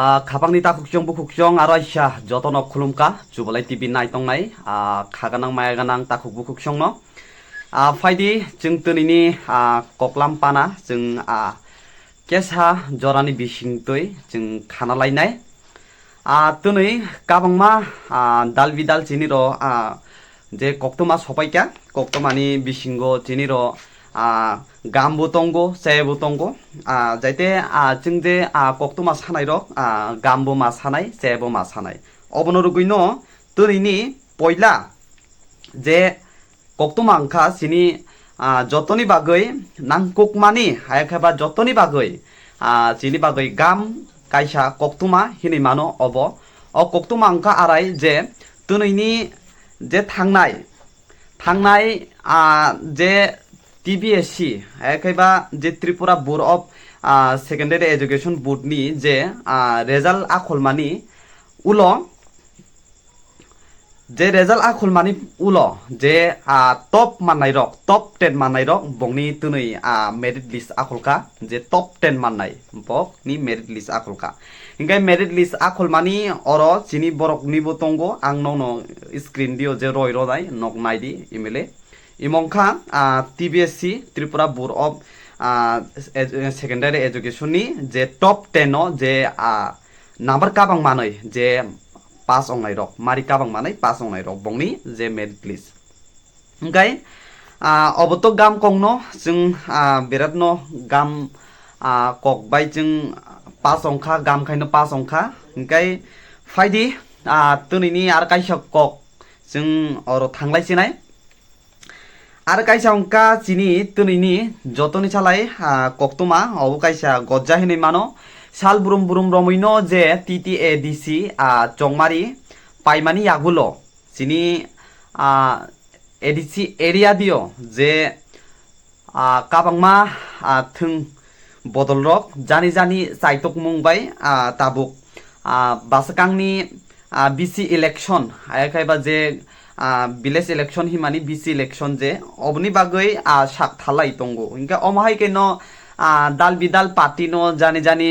Kapang ni takukjong bukukjong araisya jotonok khulumka jubalai TV nai tongnai khaganang mayaganang takuk bukukjong no faidi jeng tunini koklam pana jeng kesa jorani bisingtoi jeng khana lainai tunui kabangma dal bidal jiniro je koktoma sopaika koktomani bisingo jiniro gambo tongo sebo tongo jaite jengde koktoma sanai rok gambo ma sanai sebo ma sanai obonoruguino tunini poila je koktoma angkha sini jotoni bagoi nangkukmani hayakaba jotoni bagoi sini bagoi gam kaisa koktoma hini mano obo o koktoma angkha arai je tunini je thangnai je TBSC ekaiba je Tripura Board of Secondary Education Board ni je result akhulmani ulo je result akhulmani ulo je top manai rok top 10 manai rok bongni tunui merit list akhulka je top 10 manai bok ni merit list akhulka ingai merit list akhulmani oro chini borok ni botongo ang no screen dio je roi rodai nok naidi imele imongkha TBSC Tripura Board of Secondary Education ni je top 10 no je number kabang manai je pass ongnai rok mari kabang manai pass ongnai rok bongni je merit list ngai oboto gam kongno jeng berat no gam kok bai jeng pass ongkha gam khaino pass ongkha ngai faidi tunini ar kaisa kok jeng oro thanglai sinai আর কাইসা অঙ্কা চিনি তুনিনি যতনি চালাই কক্তমা অবু কাইসা গজ্জা হিনি মানো সাল বুরুম বুরুম রমইনো যে TTADC চংমারি পাইমানি ইয়াগুলো চিনি ADC area দিও যে কাবাংমা থং বদল রক জানি জানি চাইতক মুংবাই তাবুক বাসকাংনি BC ইলেকশন আয়াখাইবা যে village election himani BC election je obni bagoi sak thalai tongo inka omahai keno dal bidal party no jani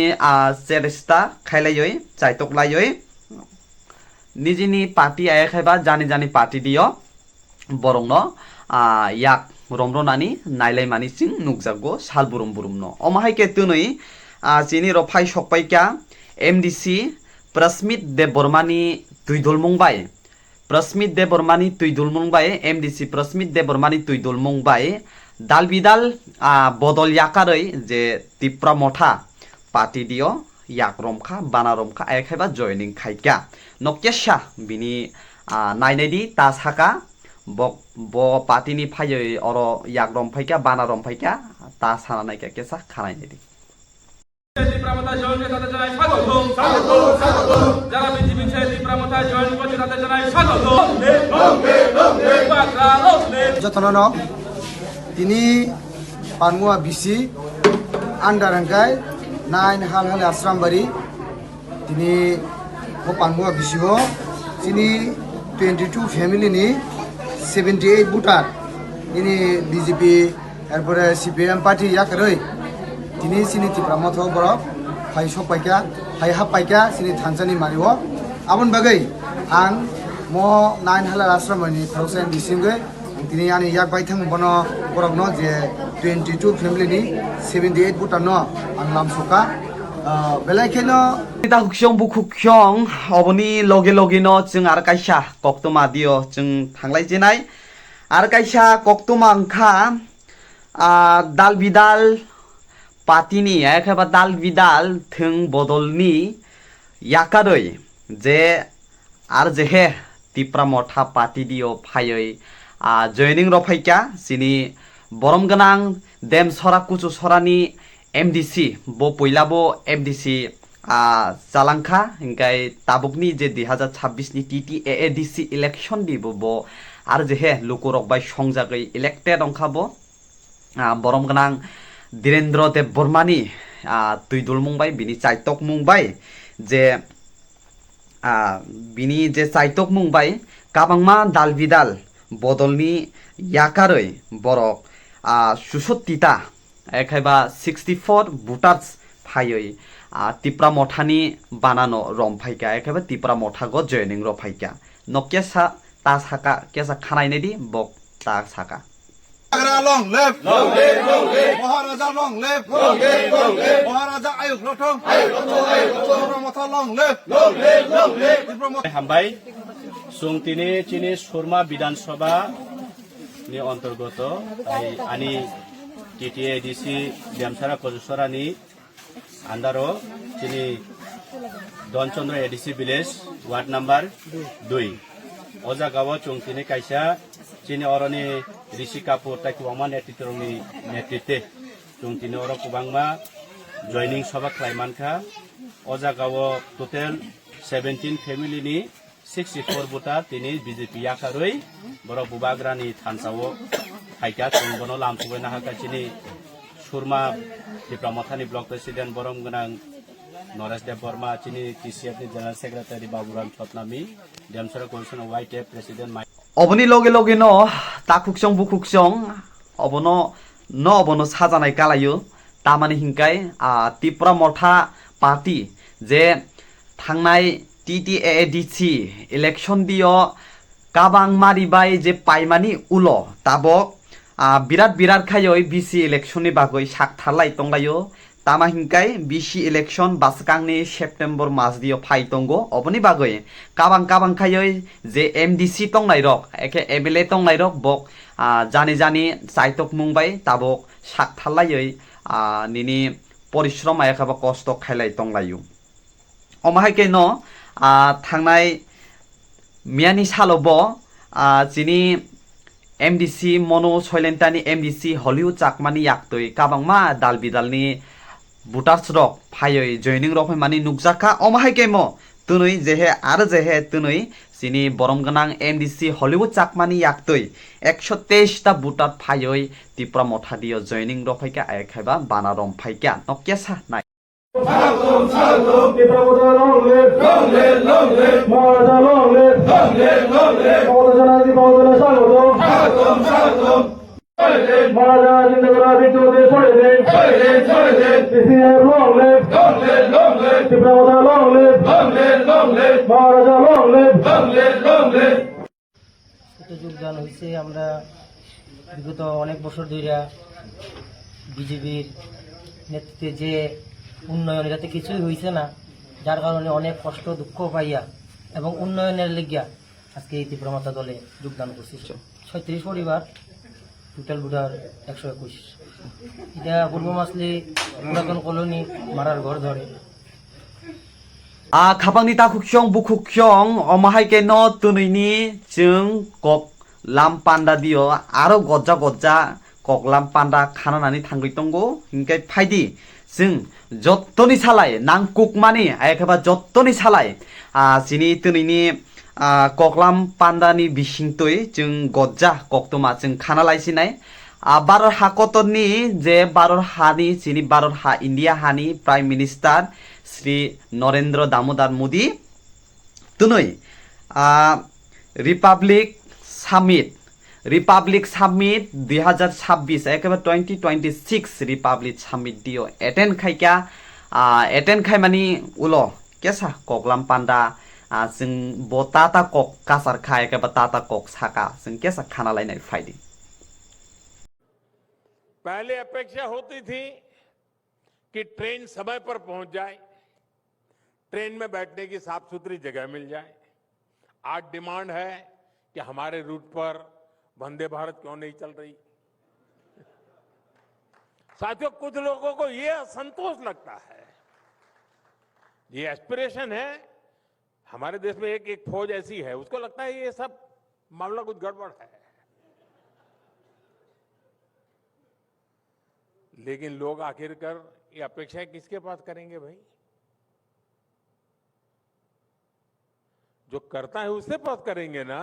seresta khailayoi chaitok layoi nijini party aya khaiba jani party dio borong no yak romronani nailai mani sing nukjago sal burum burum no omahai ke tunui chini ro phai sokpaika MDC Prasmit Debormani tuidol mungbai Prasmit Debormani tuidul mungbai MDC Prasmit Debormani tuidul mungbai dal bidal bodol yakaroi je tipra motha party dio yak romkha bana romkha ekhaiba joining khaika nokyasha bini nainedi ta saka bo party ni phayoi oro yak rom phaika bana rom phaika ta sana naika kesa khanai nedi Pramata join তাদের জানাই স্বাগত যারা BJP ছেলে প্রামতা join করছে তাদের জানাই স্বাগত যতন তিনি পানমুয়া বিসি আন্ডার আঙ্কাই নাইন হাল হালে আশ্রামবাড়ি তিনি ও পানমুয়া বিসি হো তিনি 22 ফ্যামিলিনি 78 ভোটার তিনি বিজেপি এরপরে CPM পার্টি ইয়াকরই তিনি সিনি টিপ্রামথ বরক ফাই সপাইকা ফাই হাপাইকা সিনি থানসানি মারিও আবন বাগৈ আং মো নাইন হালার আশ্রমনি খরসাইন বিসিংগৈ তিনি আনি ইয়াক বাইথাং বন বরক ন যে 22 ফ্যামিলিনি 78 ভোটার ন আং লাম সকা বেলাইখেনো takukjong bukukjong oboni loge no jeng ar kaisa koktoma dio jeng thanglai jenai ar kaisa koktoma angkha dal bidal পাতিনি একেবারে দাল বিদাল থং বদলনি ইয়াকারই যে আর যে হে তিপ্রা মঠা পাতি দিও ফাইই জয়নিং রফাইকা চিনি বরম গনাং দেম সরা কুচু সরানি MDC বো পইলাবো MDC জালাংখা ইনকাই তাবুকনি যে 2026 নি TTADC ইলেকশন দিব বো আর যে হে লুকুরক বাই সংজাগৈ ইলেক্টেড অংখাবো বরম গনাং Direndra Dev Bormani tuidul mungbai bini chaitok mungbai je bini je chaitok mungbai kabangma dal bidal bodolni yakaroi borok susottita ekhaiba 64 voters phaioi Tipra মঠানি বানানো রম ফাইকা একেবারে তিপ্রা মঠাগো জয়নিং র ফাইকা ন কেসা তা সাকা কেসা খানাই নেদি বক তা সাকা Long live! Long live! Long live! Maharaja long live! Long live! Long live! Maharaja Ayuk Lotong! Ayuk Lotong! Ayuk Lotong! Pramotha long live! Long live! Long live! হামবাই সুংতিনি চিনি সুরমা বিধানসভা ni অন্তর্গত আনি টিটিএডিসি দেমসারা কজুসরানি আন্দারো চিনি দনচন্দ্র এডিসি ভিলেজ ওয়ার্ড নাম্বার 2 ও জায়গাও চুংতিনি কাইসা চিনি অরনি ঋষি কাপুর তাকে অমা নেতৃত্বে চুংতিনি অর কুবাংমা জয়নিং সভা ক্লাইমানখা ও জায়গাও টোটাল 17 ফ্যামিলিনি 64 ভোটার তিনি বিজেপি আকারই বড় বুবাগ্রানি থানসাও হাইকা চুংবনো লামসুবাই নাহাকাচিনি সুরমা টিপ্রামথানি ব্লক প্রেসিডেন্ট বরম গনাং নরেশ দেব বর্মা চিনি TCF ni general secretary Baburam ছতনামি দেমসরা কমিশন ওয়াইট প্রেসিডেন্ট অবনি লগে লগে ন তাকুকসং বুকুকসং অবনো ন অবনো সাজানাই কালায়ু তামানি হিংকাই ত্রিপুরা মঠা পার্টি যে থাংনাই টিটিএডিসি ইলেকশন দিও কাবাং মারিবাই যে পাইমানি উলো তাবক বিরাট বিরাট খায়ই বিসি ইলেকশনनि বাগৈ সাকথারলাই তংলাयो তামা হিংকাই বিসি ইলেকশন বাসকাংনি সেপ্টেম্বর মাস দিও ফাই তঙ্গো অবনি বাগৈ কাবাং কাবাং খায়ই যে এমডিসি তংলাই রক একে এমএলএ তংলাই রক বক জানি জানি চাইতক মুংবাই তাবক সাকথারলাयै নিনি পরিশ্রম একাবা কষ্ট খাইলাই তংলাयो অমাহাইকে ন থাংনাই মিয়ানি সালব যিনি এমডিসি মনো সৈলেন্টানি এমডিসি হলিউড চাকমানি ইয়াktoi কাবাংমা দাল বিদালনি ভোটার্স রক ফাयै জয়নিং রক মানি নুকজাকা অমাহাইকে ম তুনুই যেহে আরো যেহে তুনুই যিনি বরম গনাং এমডিসি হলিউড চাকমানি ইয়াktoi 123 টা ভোটার ফাयै ত্রিপুরা মঠা দিও জয়নিং রক ফাইকা আইখাইবা বানারম ফাইকা নকেসা নাই Pramotha long live! Long live! Long live! Maharaja long live! Long live! Long live! Maharaja স্বাগতম! স্বাগতম! স্বাগতম! Maharaja জিন্দাবাদ চৌধুরী ছড়ে দেন! ছড়ে দেন! ছড়ে দেন! TCF long live! Long live! Long live! Pramotha long live! Long live! Long live! Maharaja long live! Long live! Long live! যোগদান হয়েছে আমরা বিগত অনেক বছর ধরে বিজেপির নেতৃত্বে যে উন্নয়ন এটাতে কিছুই হয়েছে না, যার কারণে অনেক কষ্ট দুঃখ পাইয়া এবং উন্নয়নের লেগিয়া আজকে এই ত্রিপুরা দলে যোগদান করছি। 36 পরিবার, টোটাল ভোটার 121। এটা পূর্ব মাসলি পুরাতন কলোনি মারার ঘর ধরে খাবাংনি তাকুকসং বুকুকসং অমাহাইকে ন তুনুইনি जों কক লাম পান্ডা দিও আরো গজ্জা গজ্জা কক লাম পান্ডা খানানানি থাঙ্গৈ তঙ্গো হিংকাই ফাইদি जों যত্তনি সালাই নাংকুকমানি একেবা যত্তনি সালাই যিনি তুনুইনি ককলাম পান্ডানি বিসিংতই जों গজ্জা কক্তমা जों খানা লাইছিনাই भारत हाकतनि जे भारत हानि যিনি भारत हा इंडिया हानि प्राइम मिनिस्टार श्री नरेंद्र दामोदर मोदी तुनुई रिपाब्लिक सामिट 2026 एकेबारे 2026 रिपाब्लिक सामिट दियो एटेंड खाइका एटेंड खाइ मानि उलो केसा ककलाम पान्डा जों बताता कक कासार खा एकेबारे ताता कक साका जों केसा खाना लाइनाय फाइदि पहले अपेक्षा होती थी कि ट्रेन समय पर पहुंच जाए, ट्रेन में बैठने की साफ सुथरी जगह मिल जाए। आज डिमांड है कि हमारे रूट पर वंदे भारत क्यों नहीं चल रही। साथियों, कुछ लोगों को यह असंतोष लगता है, ये एस्पिरेशन है। हमारे देश में एक फौज ऐसी है, उसको लगता है ये सब मामला कुछ गड़बड़ है। लेकिन लोग आखिरकार ये अपेक्षाएं किसके पास करेंगे भाई? जो करता है उससे पास करेंगे ना।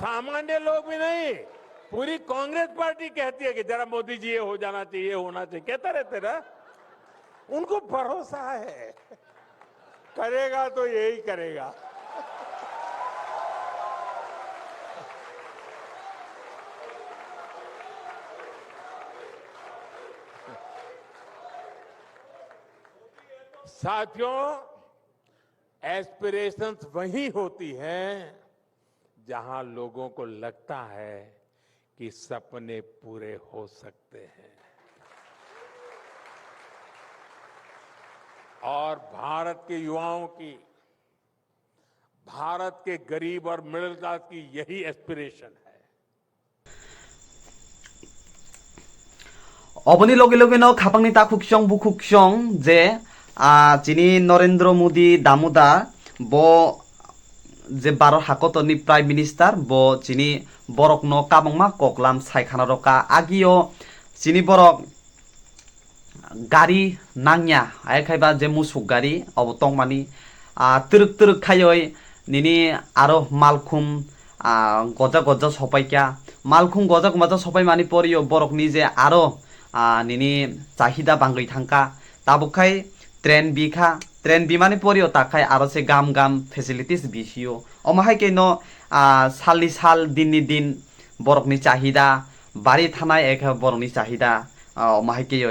सामान्य लोग भी नहीं, पूरी कांग्रेस पार्टी कहती है कि जरा मोदी जी ये हो जाना चाहिए, होना चाहिए, कहते रहते ना। उनको भरोसा है करेगा तो यही करेगा। साथियों, एस्पिरेशंस वही होती हैं जहां लोगों को लगता है कि सपने पूरे हो सकते हैं। और भारत के युवाओं की, भारत के गरीब और मिडिल क्लास की यही एस्पिरेशन है। অবনি লগে লগে ন খাপাংনি তাকুকসং বুকুকসং যে যিনি নরেন্দ্র মোদী দামোদর ব যে ভারত হাকতনি প্রাইম মিনিস্টার ব যিনি বরক ন কাবংমা ককলাম সাইখানা রকা আগিও যিনি বরক গাড়ি নাংয়া আইখাইবা যে মুসুক গাড়ি অবতংমানি তরুক তরুক খায়ই নিনি আরো মালখুম গজা গজা সপাইকা মালখুম গজা গজা সপাই মানি পরিও বরকনি যে আরো নিনি চাহিদা বাঙ্গই থাকা তাবুখাই ট্রেন বিখা ট্রেন বিমানে পরিও তাকাই আরো সে গাম গাম ফেসিলিটিস বিসিও অমাহাই কেন সালনি সাল দিননি দিন বরকনি চাহিদা বাড়ি থানায় এক বরকনি চাহিদা অমাহাই কেই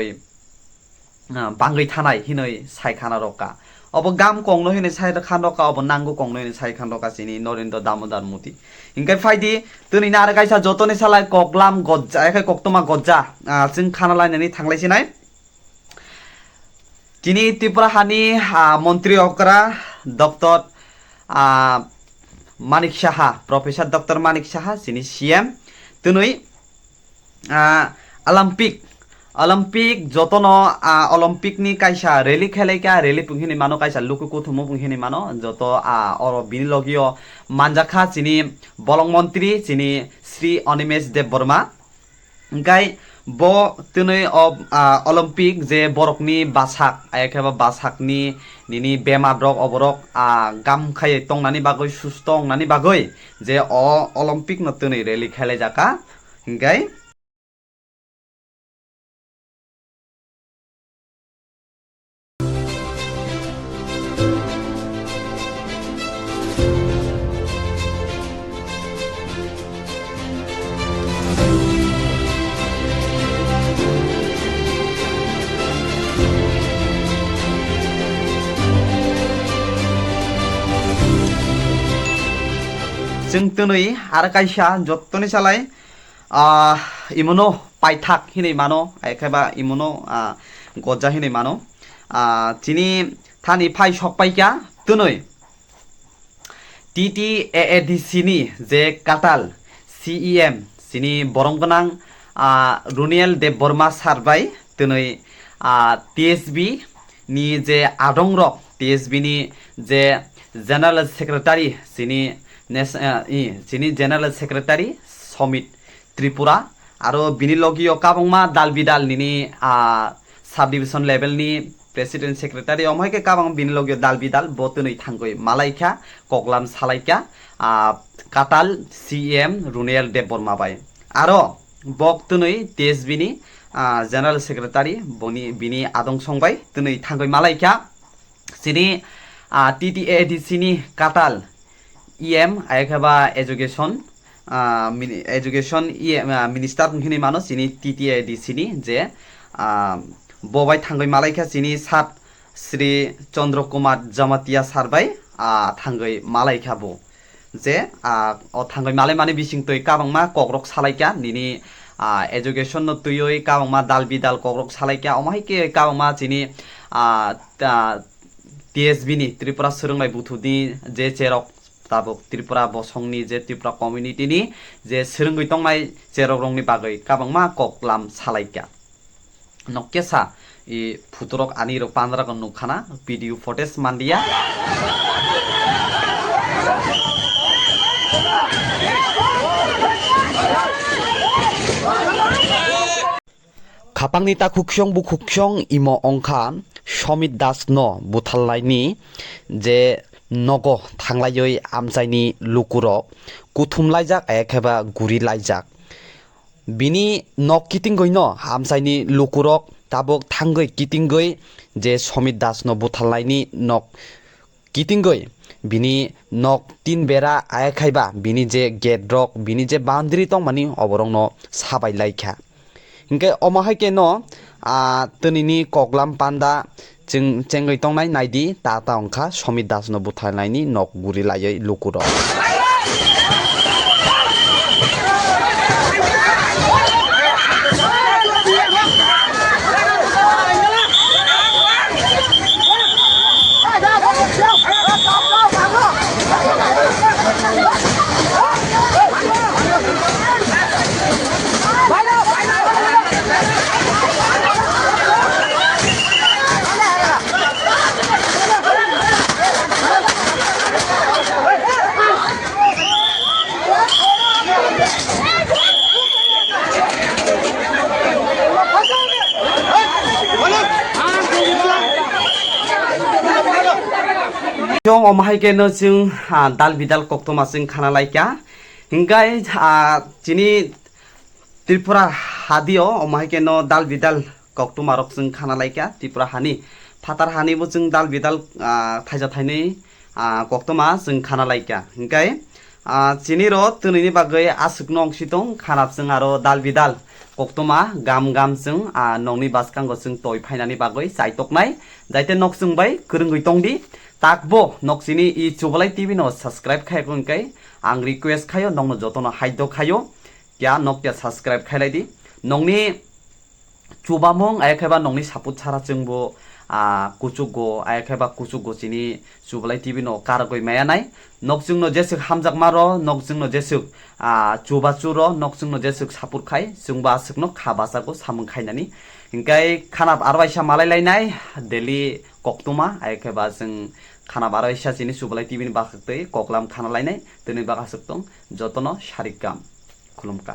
বাঙ্গই থানায় হিনই সাইখানা রকা অব গাম কংনো হিনে সাইখান রকা অব নাঙ্গু কংনো হিনে সাইখান রকা চিনি নরেন্দ্র দামোদর মোদী ইনকাই ফাইদি তুনি না আরে গাইসা যতনি সালাই ককলাম গজ্জা এখাই কক্তমা গজ্জা जों खाना लायनानै थांलायसिनाय दिनै त्रिपुरा हानि मन्त्रि अकरा doctor Manik Saha professor doctor Manik Saha जिनि सीएम दिनै Olympic jotono Olympic ni kaisa rally khelaika rally punghini mano kaisa luku kuthumo punghini mano joto oro binilogio manjakha chini bolong mantri chini Sri Animesh Dev Burma gai bo tunai of Olympic je borokni basak ayakaba basakni nini bema brok oborok gam khai tongnani bagoi sustong nani bagoi je o Olympic no tunai rally khelai jaka gai जों दिनै आरो कायसा जत्तनि सालाय इमुनो पाइथाक हिनै मानो आइखाबा इमुनो गज्जा हिनै मानो चिनि थानि phi सकपाइका दिनै TTAADC नि जे काटाल CEM चिनि बरंगोनां रुनियल देव Burma सारबाय दिनै TSB नि जे आदंरक TSB नि जे जनरल सेक्रेटारि चिनि যিনি জেনারেল সেক্রেটারি সমিত ত্রিপুরা আরো বিনিলগীয় কাবংমা দাল বিদাল নিনি সাব ডিভিশন লেভেলনি প্রেসিডেন্ট সেক্রেটারি অমহাইকে কাবং বিনিলগীয় দাল বিদাল বতनै থাঙ্গই মালাইকা ককলাম সালাইকা কাটাল CEM রুনিয়াল দেব বর্মা বাই আরো বক্তनै TSB-ni জেনারেল সেক্রেটারি বিনি আদং সংবাই তनै থাঙ্গই মালাইকা যিনি TTAADC-ni কাটাল EM आयखाबा एजुकेशन मिनिस्टार हिनि मानो चिनि TTAADC नि जे बबाय थांगै मालायखा चिनि सात श्री चंद्र कुमार जमातिया सारबाय थांगै मालायखा बो जे थांगै मालाय माने बिसिंतै काबांमा ककरक सालायका निनि एजुकेशन न तुयै काबांमा दाल बिदाल ककरक सालायका अमाहायके काबांमा चिनि TSB नि त्रिपुरा सोलोंनाय बुथुनि जे चेरक ताबुक त्रिपुरा बसंनि जे त्रिपुरा कम्युनिटी नि जे सोलोंगै तंनाय जेरक रंनि बागै काबांमा ककलाम सालायका नकेसा इ फुतुरक आनिरो पानरागन नुखाना भिडिअ फुटेज मान्दिया खापांनि ताकुक्सं बुकुक्सं इमो अंखा समित दास न बुथालनायनि जे नगो थांलायै आमजायनि लुकुरक कुथुमलायजाक एखेबा गुरिलायजाक बिनि नक किटिंगै न आमजायनि लुकुरक ताबक थांगै किटिंगै जे समित दास न बुथालनायनि नक kitingoi bini nok tin bera ayakhaiba bini je gate rok bini je boundary tongmani oborong no sabai laikha hingke omahai ke no tönini koklam panda जों चेंगै तंनाय नायदि ताता अंखा समित दास no बुथारनायनि nok guri layai lukuro Jong omahai ke no jung dal bidal koktoma jung khana laika hingkai chini Tripura hadio omahai ke no dal bidal koktoma rok jung khana laika Tripura hani phatar hani bo jung dal bidal thaija thainei koktoma jung khana laika hingkai chini ro tönini bagai asuk nong sitong khanap jung aro dal bidal koktoma gam gam jung nongni baskango jung toi phainani bagai chaitoknai jaite nok jung bai kwrwngui tongdi takbo noksini I Chubalai TV no subscribe khai kai ang request khayo nongno jotono haiddo khayo kya nokya subscribe khailai di nongni chubamong ayakhaiba nongni saput chara jungbo kuchugo ayakhaiba kuchugo chini Chubalai TV no karagoi mayanai nokjung no jesuk hamjak maro nokjung no jesuk chubachuro nokjung no jesuk saput khai jungba asuk no khabasago samung khainani hingkai khanap arwaisa malai lainai daily koktuma ayakhaiba jung khana baraisa chini Chubalai TV ni bakhtei koklam khana lainai tini bakasuk tong jotono sarikam khulumka